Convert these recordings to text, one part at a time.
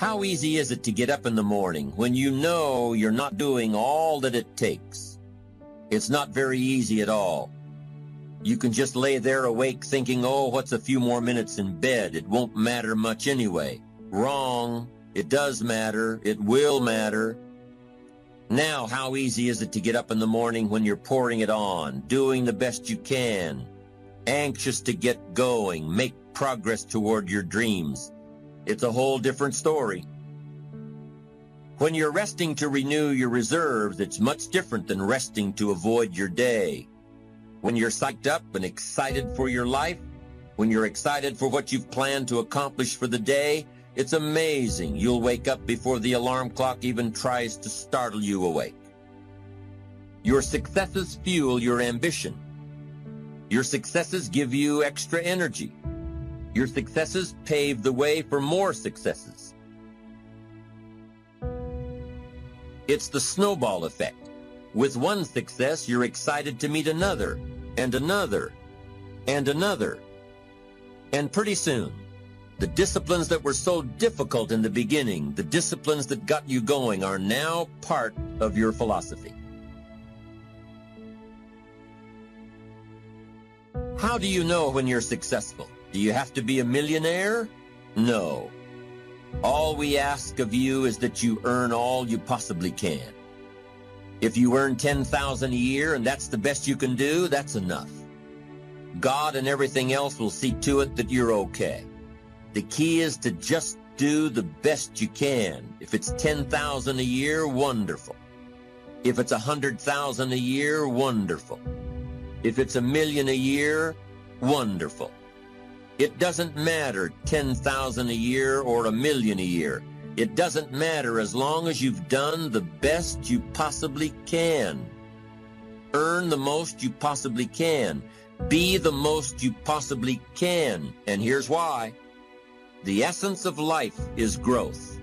How easy is it to get up in the morning when you know you're not doing all that it takes? It's not very easy at all. You can just lay there awake thinking, oh, what's a few more minutes in bed? It won't matter much anyway. Wrong. It does matter. It will matter. Now, how easy is it to get up in the morning when you're pouring it on, doing the best you can, anxious to get going, make progress toward your dreams? It's a whole different story. When you're resting to renew your reserves, it's much different than resting to avoid your day. When you're psyched up and excited for your life, when you're excited for what you've planned to accomplish for the day, it's amazing. You'll wake up before the alarm clock even tries to startle you awake. Your successes fuel your ambition. Your successes give you extra energy. Your successes pave the way for more successes. It's the snowball effect. With one success, you're excited to meet another, and another, and another. And pretty soon, the disciplines that were so difficult in the beginning, the disciplines that got you going, are now part of your philosophy. How do you know when you're successful? Do you have to be a millionaire? No. All we ask of you is that you earn all you possibly can. If you earn $10,000 a year and that's the best you can do, that's enough. God and everything else will see to it that you're okay. The key is to just do the best you can. If it's $10,000 a year, wonderful. If it's $100,000 a year, wonderful. If it's $1 million a year, wonderful. It doesn't matter $10,000 a year or $1 million a year. It doesn't matter as long as you've done the best you possibly can. Earn the most you possibly can. Be the most you possibly can. And here's why. The essence of life is growth.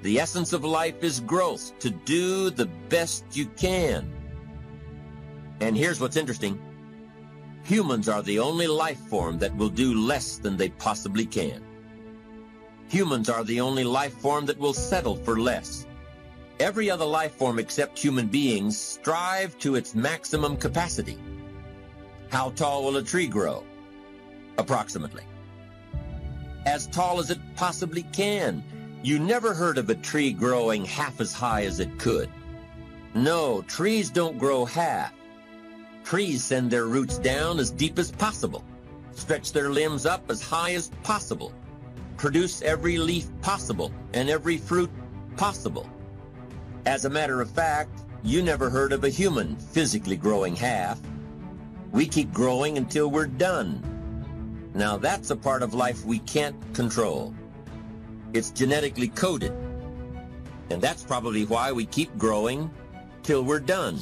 The essence of life is growth, to do the best you can. And here's what's interesting. Humans are the only life form that will do less than they possibly can. Humans are the only life form that will settle for less. Every other life form except human beings strive to its maximum capacity. How tall will a tree grow? Approximately. As tall as it possibly can. You never heard of a tree growing half as high as it could. No, trees don't grow half. Trees send their roots down as deep as possible, stretch their limbs up as high as possible, produce every leaf possible and every fruit possible. As a matter of fact, you never heard of a human physically growing half. We keep growing until we're done. Now that's a part of life we can't control. It's genetically coded. And that's probably why we keep growing till we're done.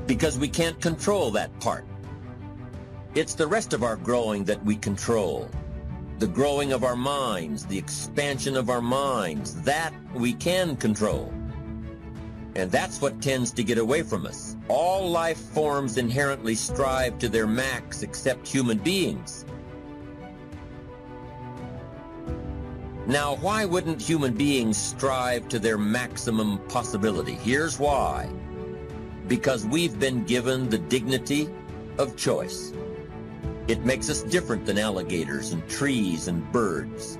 Because we can't control that part. It's the rest of our growing that we control. The growing of our minds, the expansion of our minds, that we can control. And that's what tends to get away from us. All life forms inherently strive to their max except human beings. Now, why wouldn't human beings strive to their maximum possibility? Here's why. Because we've been given the dignity of choice. It makes us different than alligators and trees and birds.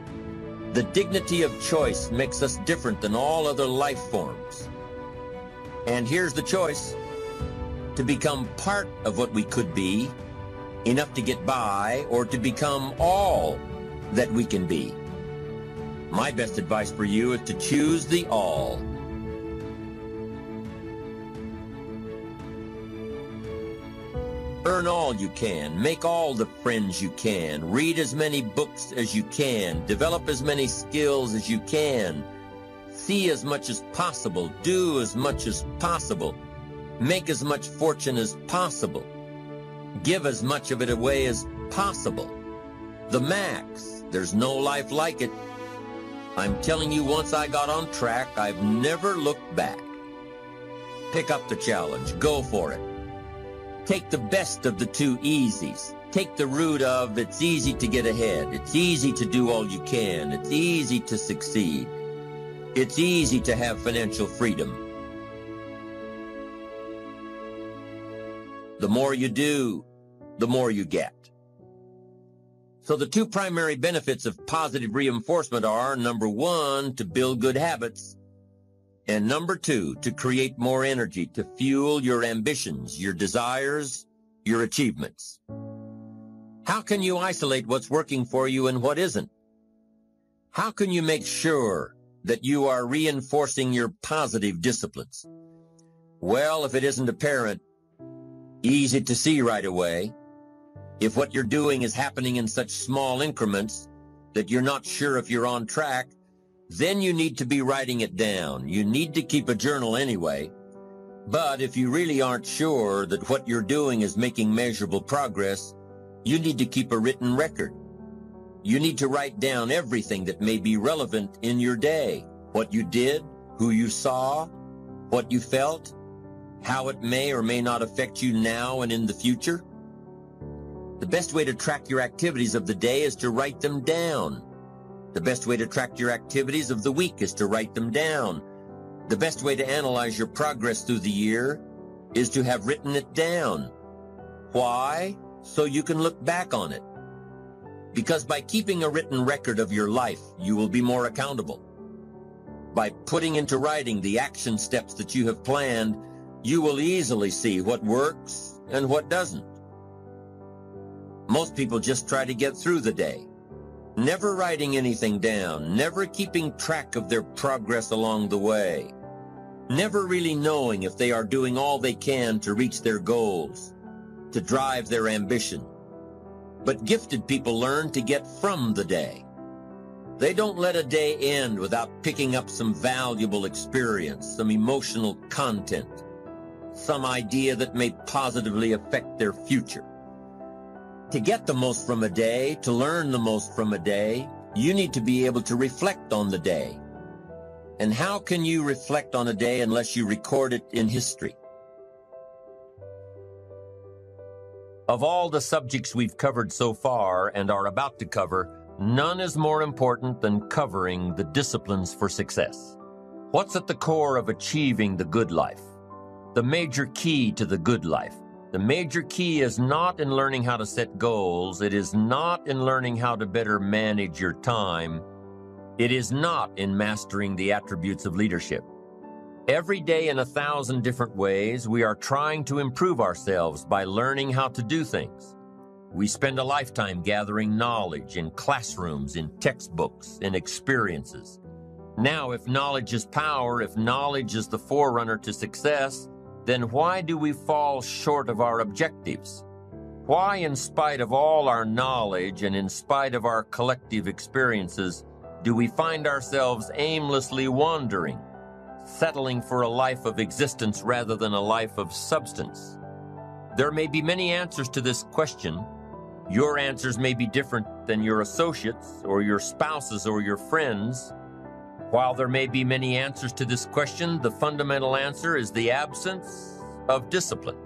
The dignity of choice makes us different than all other life forms. And here's the choice: to become part of what we could be, enough to get by, or to become all that we can be. My best advice for you is to choose the all. Earn all you can, make all the friends you can, read as many books as you can, develop as many skills as you can, see as much as possible, do as much as possible, make as much fortune as possible, give as much of it away as possible. The max, there's no life like it. I'm telling you, once I got on track, I've never looked back. Pick up the challenge, go for it. Take the best of the two easies, take the route of it's easy to get ahead, it's easy to do all you can, it's easy to succeed, it's easy to have financial freedom. The more you do, the more you get. So the two primary benefits of positive reinforcement are, number one, to build good habits, and number two, to create more energy to fuel your ambitions, your desires, your achievements. How can you isolate what's working for you and what isn't? How can you make sure that you are reinforcing your positive disciplines? Well, if it isn't apparent, easy to see right away, if what you're doing is happening in such small increments that you're not sure if you're on track, then you need to be writing it down. You need to keep a journal anyway. But if you really aren't sure that what you're doing is making measurable progress, you need to keep a written record. You need to write down everything that may be relevant in your day. What you did, who you saw, what you felt, how it may or may not affect you now and in the future. The best way to track your activities of the day is to write them down. The best way to track your activities of the week is to write them down. The best way to analyze your progress through the year is to have written it down. Why? So you can look back on it. Because by keeping a written record of your life, you will be more accountable. By putting into writing the action steps that you have planned, you will easily see what works and what doesn't. Most people just try to get through the day, never writing anything down, never keeping track of their progress along the way, never really knowing if they are doing all they can to reach their goals, to drive their ambition. But gifted people learn to get from the day. They don't let a day end without picking up some valuable experience, some emotional content, some idea that may positively affect their future. To get the most from a day, to learn the most from a day, you need to be able to reflect on the day. And how can you reflect on a day unless you record it in history? Of all the subjects we've covered so far and are about to cover, none is more important than covering the disciplines for success. What's at the core of achieving the good life? The major key to the good life. The major key is not in learning how to set goals. It is not in learning how to better manage your time. It is not in mastering the attributes of leadership. Every day in 1,000 different ways, we are trying to improve ourselves by learning how to do things. We spend a lifetime gathering knowledge in classrooms, in textbooks, in experiences. Now, if knowledge is power, if knowledge is the forerunner to success, then why do we fall short of our objectives? Why, in spite of all our knowledge and in spite of our collective experiences, do we find ourselves aimlessly wandering, settling for a life of existence rather than a life of substance? There may be many answers to this question. Your answers may be different than your associates or your spouses or your friends. While there may be many answers to this question, the fundamental answer is the absence of discipline.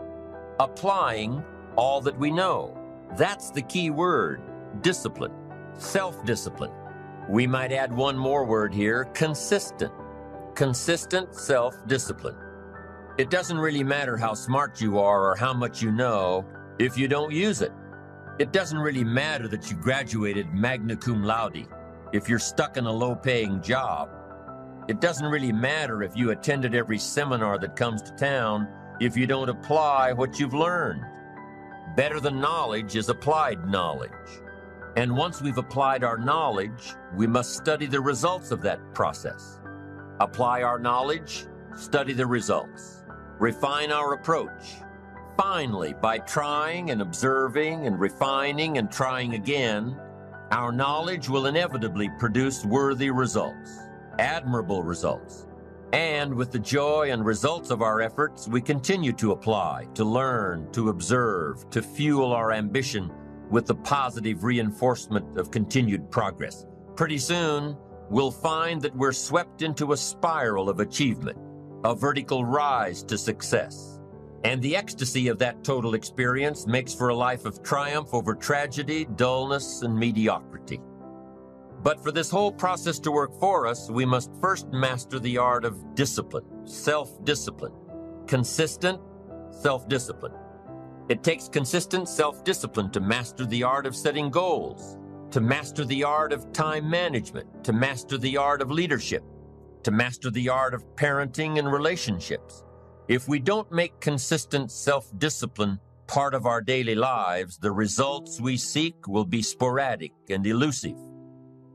Applying all that we know. That's the key word, discipline, self-discipline. We might add one more word here, consistent. Consistent self-discipline. It doesn't really matter how smart you are or how much you know if you don't use it. It doesn't really matter that you graduated magna cum laude if you're stuck in a low-paying job. It doesn't really matter if you attended every seminar that comes to town if you don't apply what you've learned. Better than knowledge is applied knowledge. And once we've applied our knowledge, we must study the results of that process. Apply our knowledge, study the results, refine our approach. Finally, by trying and observing and refining and trying again, our knowledge will inevitably produce worthy results, admirable results. And with the joy and results of our efforts, we continue to apply, to learn, to observe, to fuel our ambition with the positive reinforcement of continued progress. Pretty soon, we'll find that we're swept into a spiral of achievement, a vertical rise to success. And the ecstasy of that total experience makes for a life of triumph over tragedy, dullness, and mediocrity. But for this whole process to work for us, we must first master the art of discipline, self-discipline, consistent self-discipline. It takes consistent self-discipline to master the art of setting goals, to master the art of time management, to master the art of leadership, to master the art of parenting and relationships. If we don't make consistent self-discipline part of our daily lives, the results we seek will be sporadic and elusive.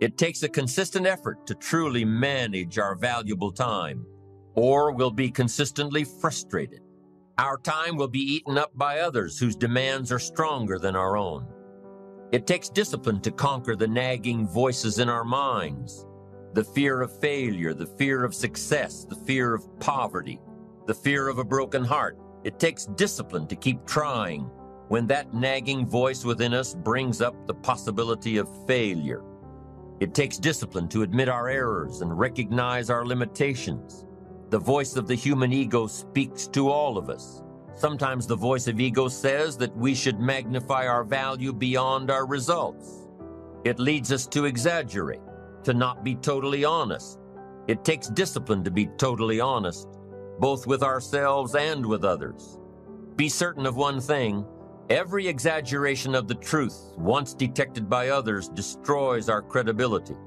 It takes a consistent effort to truly manage our valuable time, or we'll be consistently frustrated. Our time will be eaten up by others whose demands are stronger than our own. It takes discipline to conquer the nagging voices in our minds, the fear of failure, the fear of success, the fear of poverty, the fear of a broken heart. It takes discipline to keep trying when that nagging voice within us brings up the possibility of failure. It takes discipline to admit our errors and recognize our limitations. The voice of the human ego speaks to all of us. Sometimes the voice of ego says that we should magnify our value beyond our results. It leads us to exaggerate, to not be totally honest. It takes discipline to be totally honest, both with ourselves and with others. Be certain of one thing: every exaggeration of the truth, once detected by others, destroys our credibility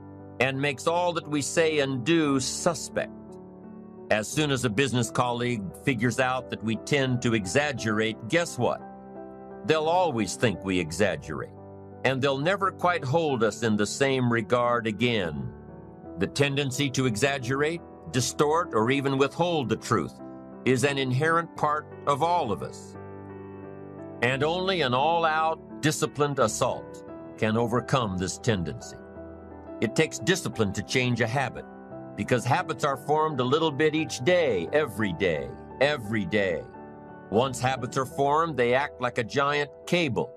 and makes all that we say and do suspect. As soon as a business colleague figures out that we tend to exaggerate, guess what? They'll always think we exaggerate, and they'll never quite hold us in the same regard again. The tendency to exaggerate, distort, or even withhold the truth is an inherent part of all of us. And only an all-out, disciplined assault can overcome this tendency. It takes discipline to change a habit, because habits are formed a little bit each day, every day, every day. Once habits are formed, they act like a giant cable.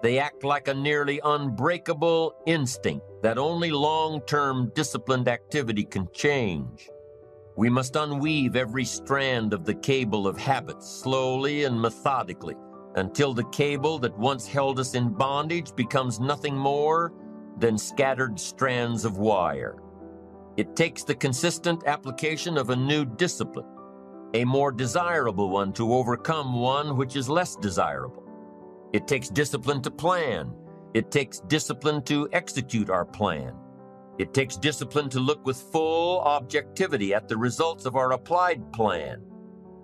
They act like a nearly unbreakable instinct that only long-term disciplined activity can change. We must unweave every strand of the cable of habits slowly and methodically until the cable that once held us in bondage becomes nothing more than scattered strands of wire. It takes the consistent application of a new discipline, a more desirable one, to overcome one which is less desirable. It takes discipline to plan. It takes discipline to execute our plan. It takes discipline to look with full objectivity at the results of our applied plan.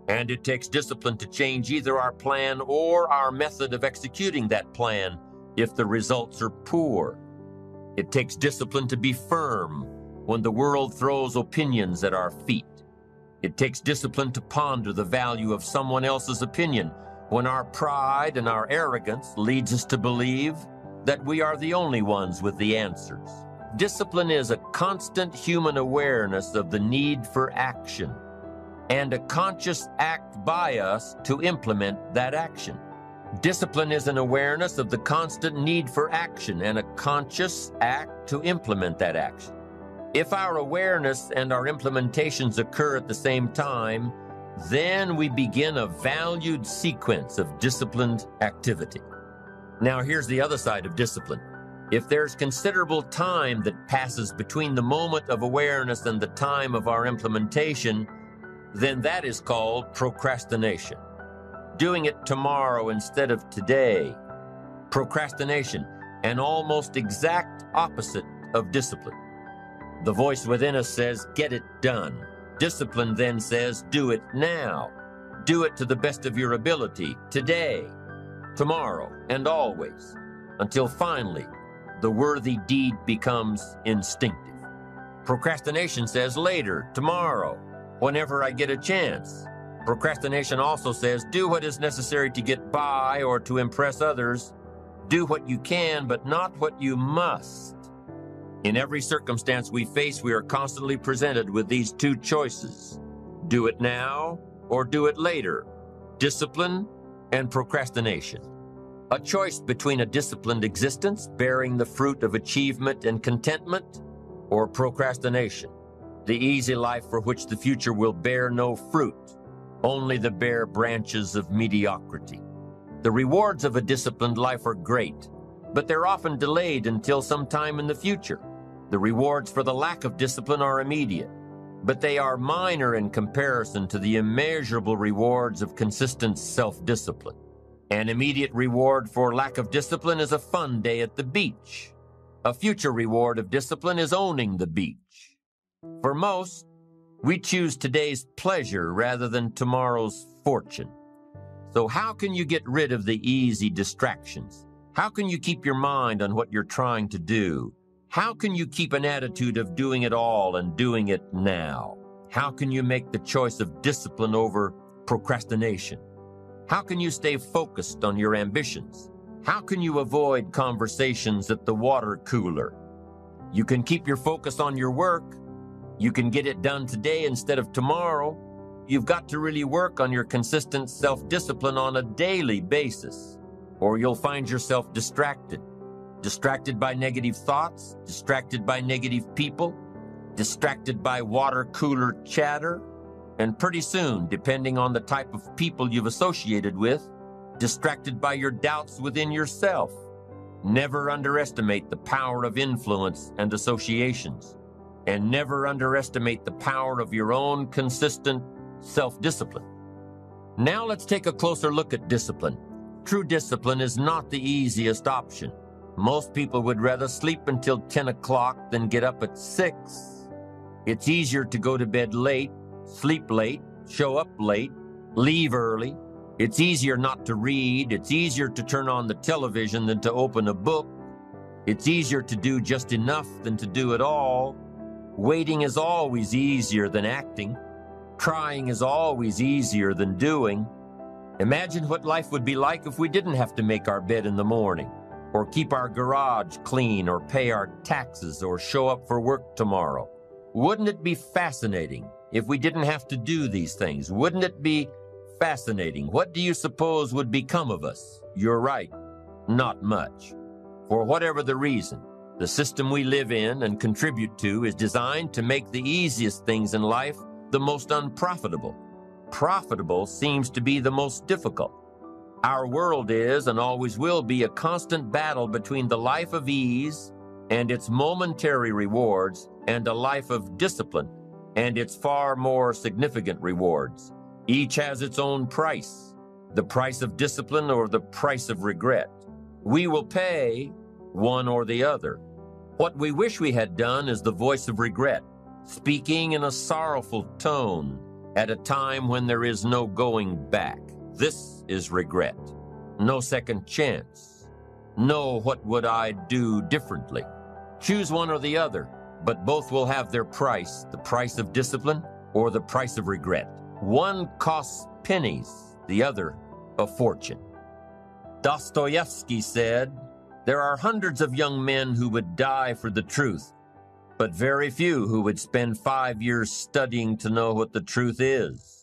And it takes discipline to change either our plan or our method of executing that plan if the results are poor. It takes discipline to be firm when the world throws opinions at our feet. It takes discipline to ponder the value of someone else's opinion when our pride and our arrogance leads us to believe that we are the only ones with the answers. Discipline is a constant human awareness of the need for action and a conscious act by us to implement that action. Discipline is an awareness of the constant need for action and a conscious act to implement that action. If our awareness and our implementations occur at the same time, then we begin a valued sequence of disciplined activity. Now, here's the other side of discipline. If there's considerable time that passes between the moment of awareness and the time of our implementation, then that is called procrastination. Doing it tomorrow instead of today. Procrastination, an almost exact opposite of discipline. The voice within us says, get it done. Discipline then says, do it now. Do it to the best of your ability, today, tomorrow, and always, until finally the worthy deed becomes instinctive. Procrastination says later, tomorrow, whenever I get a chance. Procrastination also says, do what is necessary to get by or to impress others. Do what you can, but not what you must. In every circumstance we face, we are constantly presented with these two choices. Do it now or do it later. Discipline and procrastination. A choice between a disciplined existence, bearing the fruit of achievement and contentment, or procrastination, the easy life for which the future will bear no fruit, only the bare branches of mediocrity. The rewards of a disciplined life are great, but they're often delayed until some time in the future. The rewards for the lack of discipline are immediate, but they are minor in comparison to the immeasurable rewards of consistent self-discipline. An immediate reward for lack of discipline is a fun day at the beach. A future reward of discipline is owning the beach. For most, we choose today's pleasure rather than tomorrow's fortune. So how can you get rid of the easy distractions? How can you keep your mind on what you're trying to do? How can you keep an attitude of doing it all and doing it now? How can you make the choice of discipline over procrastination? How can you stay focused on your ambitions? How can you avoid conversations at the water cooler? You can keep your focus on your work. You can get it done today instead of tomorrow. You've got to really work on your consistent self-discipline on a daily basis, or you'll find yourself distracted. Distracted by negative thoughts, distracted by negative people, distracted by water cooler chatter, and pretty soon, depending on the type of people you've associated with, distracted by your doubts within yourself. Never underestimate the power of influence and associations, and never underestimate the power of your own consistent self-discipline. Now let's take a closer look at discipline. True discipline is not the easiest option. Most people would rather sleep until 10 o'clock than get up at 6. It's easier to go to bed late, sleep late, show up late, leave early. It's easier not to read. It's easier to turn on the television than to open a book. It's easier to do just enough than to do it all. Waiting is always easier than acting. Trying is always easier than doing. Imagine what life would be like if we didn't have to make our bed in the morning, or keep our garage clean, or pay our taxes, or show up for work tomorrow. Wouldn't it be fascinating if we didn't have to do these things? Wouldn't it be fascinating? What do you suppose would become of us? You're right, not much. For whatever the reason, the system we live in and contribute to is designed to make the easiest things in life the most unprofitable. Profitable seems to be the most difficult. Our world is and always will be a constant battle between the life of ease and its momentary rewards and a life of discipline and its far more significant rewards. Each has its own price, the price of discipline or the price of regret. We will pay one or the other. What we wish we had done is the voice of regret, speaking in a sorrowful tone at a time when there is no going back. This is regret. No second chance. No what would I do differently. Choose one or the other, but both will have their price, the price of discipline or the price of regret. One costs pennies, the other a fortune. Dostoevsky said, "There are hundreds of young men who would die for the truth, but very few who would spend 5 years studying to know what the truth is."